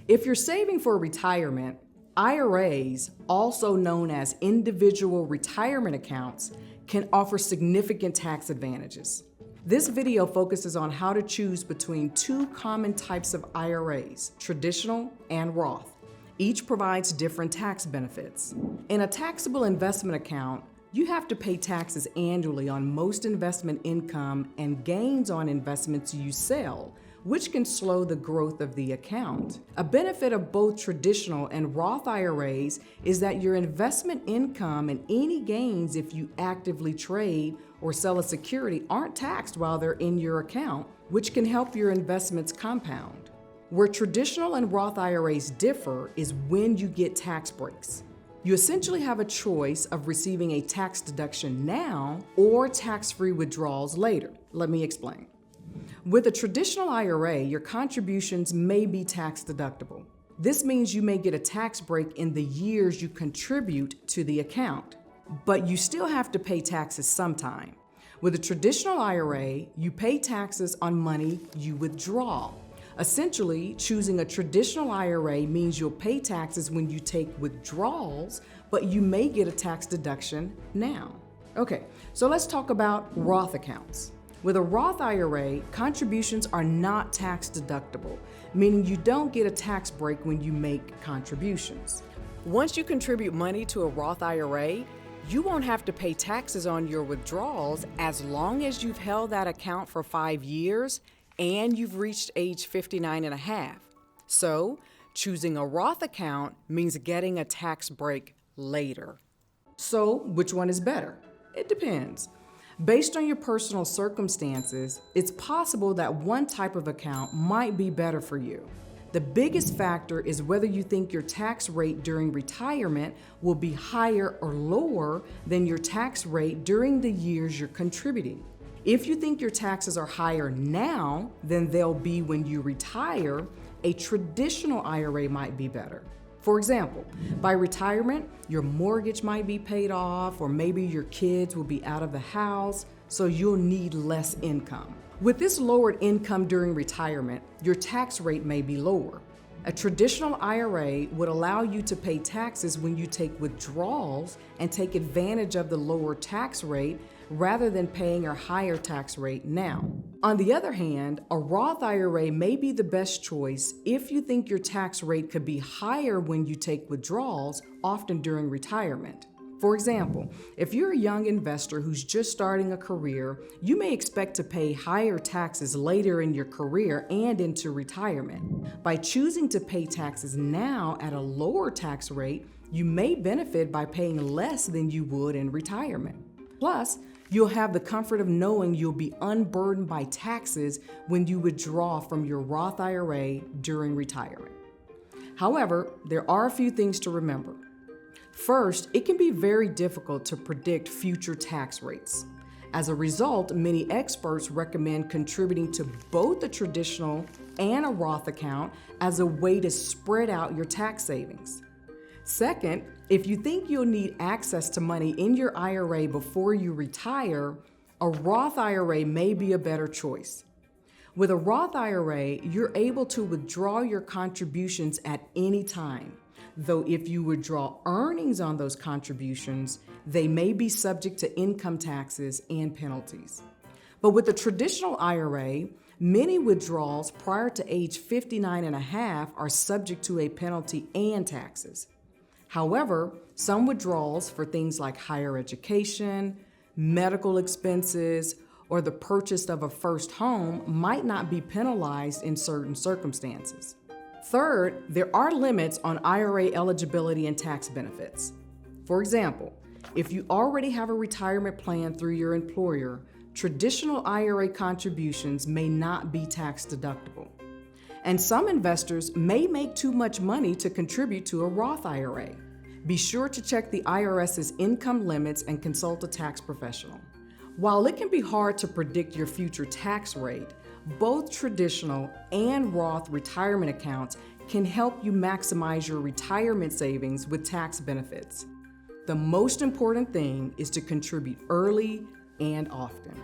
If you're saving for retirement, IRAs, also known as individual retirement accounts, can offer significant tax advantages. This video focuses on how to choose between two common types of IRAs, traditional and Roth. Each provides different tax benefits. In a taxable investment account, you have to pay taxes annually on most investment income and gains on investments you sell, which can slow the growth of the account. A benefit of both traditional and Roth IRAs is that your investment income and any gains if you actively trade or sell a security aren't taxed while they're in your account, which can help your investments compound. Where traditional and Roth IRAs differ is when you get tax breaks. You essentially have a choice of receiving a tax deduction now or tax-free withdrawals later. Let me explain. With a traditional IRA, your contributions may be tax deductible. This means you may get a tax break in the years you contribute to the account, but you still have to pay taxes sometime. With a traditional IRA, you pay taxes on money you withdraw. Essentially, choosing a traditional IRA means you'll pay taxes when you take withdrawals, but you may get a tax deduction now. Okay, so let's talk about Roth accounts. With a Roth IRA, contributions are not tax deductible, meaning you don't get a tax break when you make contributions. Once you contribute money to a Roth IRA, you won't have to pay taxes on your withdrawals as long as you've held that account for 5 years and you've reached age 59 and a half. So, choosing a Roth account means getting a tax break later. So, which one is better? It depends. Based on your personal circumstances, it's possible that one type of account might be better for you. The biggest factor is whether you think your tax rate during retirement will be higher or lower than your tax rate during the years you're contributing. If you think your taxes are higher now than they'll be when you retire, a traditional IRA might be better. For example, by retirement, your mortgage might be paid off, or maybe your kids will be out of the house, so you'll need less income. With this lowered income during retirement, your tax rate may be lower. A traditional IRA would allow you to pay taxes when you take withdrawals and take advantage of the lower tax rate rather than paying a higher tax rate now. On the other hand, a Roth IRA may be the best choice if you think your tax rate could be higher when you take withdrawals, often during retirement. For example, if you're a young investor who's just starting a career, you may expect to pay higher taxes later in your career and into retirement. By choosing to pay taxes now at a lower tax rate, you may benefit by paying less than you would in retirement. Plus, you'll have the comfort of knowing you'll be unburdened by taxes when you withdraw from your Roth IRA during retirement. However, there are a few things to remember. First, it can be very difficult to predict future tax rates. As a result, many experts recommend contributing to both a traditional and a Roth account as a way to spread out your tax savings. Second, if you think you'll need access to money in your IRA before you retire, a Roth IRA may be a better choice. With a Roth IRA, you're able to withdraw your contributions at any time, though if you withdraw earnings on those contributions, they may be subject to income taxes and penalties. But with a traditional IRA, many withdrawals prior to age 59 and a half are subject to a penalty and taxes. However, some withdrawals for things like higher education, medical expenses, or the purchase of a first home might not be penalized in certain circumstances. Third, there are limits on IRA eligibility and tax benefits. For example, if you already have a retirement plan through your employer, traditional IRA contributions may not be tax deductible. And some investors may make too much money to contribute to a Roth IRA. Be sure to check the IRS's income limits and consult a tax professional. While it can be hard to predict your future tax rate, both traditional and Roth retirement accounts can help you maximize your retirement savings with tax benefits. The most important thing is to contribute early and often.